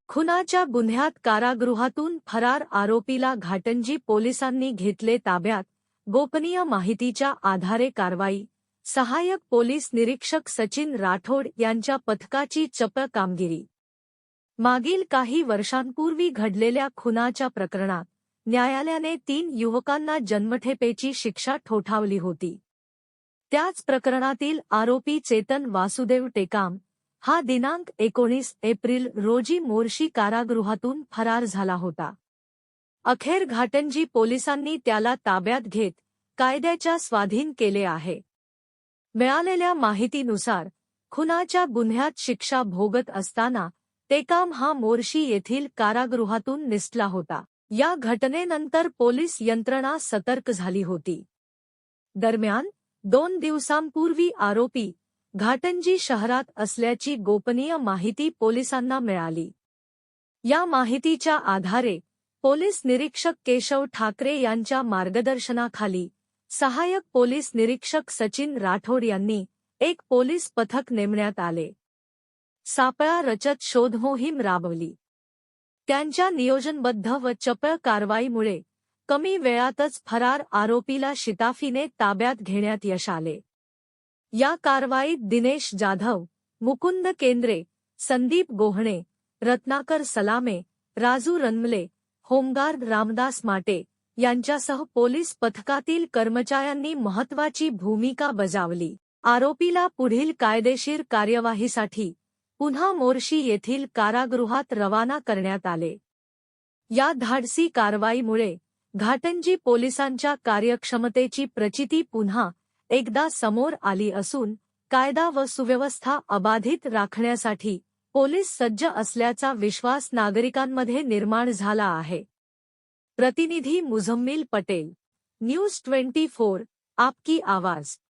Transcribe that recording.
खुनाच्या गुन्ह्यात कारागृहातून फरार आरोपीला घाटंजी पोलिसांनी घेतले ताब्यात. गोपनीय माहितीच्या आधारे कारवाई. सहाय्यक पोलीस निरीक्षक सचिन राठोड यांच्या पथकाची चपळ कामगिरी. मागील काही वर्षांपूर्वी घडलेल्या खुनाच्या प्रकरणात न्यायालयाने 3 युवकांना जन्मठेपेची शिक्षा ठोठावली होती. त्याच प्रकरणातील आरोपी चेतन वासुदेव टेकाम हा दिनांक 19 एप्रिल रोजी मोर्शी कारागृहातून फरार झाला होता. अखेर घाटंजी पोलिसांनी त्याला ताब्यात घेत कायद्याच्या स्वाधीन केले आहे. मिळालेल्या माहितीनुसार खुनाच्या गुन्ह्यात शिक्षा भोगत असताना टेकाम हा मोर्शी येथील कारागृहातून निसटला होता. या घटनेनंतर पोलीस यंत्रणा सतर्क झाली होती. दरम्यान 2 दिवसांपूर्वी आरोपी घाटंजी शहरात असल्याची गोपनीय माहिती पोलिसांना मिळाली. या माहितीच्या आधारे पोलीस निरीक्षक केशव ठाकरे यांच्या मार्गदर्शनाखाली सहाय्यक पोलीस निरीक्षक सचिन राठोड यांनी एक पोलीस पथक नेमण्यात आले. सापळा रचत शोधमोहीम राबवली. त्यांच्या नियोजनबद्ध व चपळ कारवाईमुळे कमी वेळातच फरार आरोपीला शिताफीने ताब्यात घेण्यात यश आले. या कारवाईत दिनेश जाधव, मुकुंद केंद्रे, संदीप गोहणे, रत्नाकर सलामे, राजू रनमले, होमगार्ड रामदास माटे यांच्यासह पोलीस पथकातील कर्मचाऱ्यांनी महत्त्वाची भूमिका बजावली. आरोपीला पुढील कायदेशीर कार्यवाहीसाठी पुन्हा मोर्शी येथील कारागृहात रवाना करण्यात आले. या धाडसी कारवाईमुळे घाटंजी पोलिसांच्या कार्यक्षमतेची प्रचिती पुन्हा एकदा समोर आली असून कायदा व सुव्यवस्था अबाधित राखण्यासाठी पोलीस सज्ज असल्याचा विश्वास नागरिकांमध्ये निर्माण झाला आहे. प्रतिनिधी मुझम्मिल पटेल, न्यूज 24, आपकी आवाज.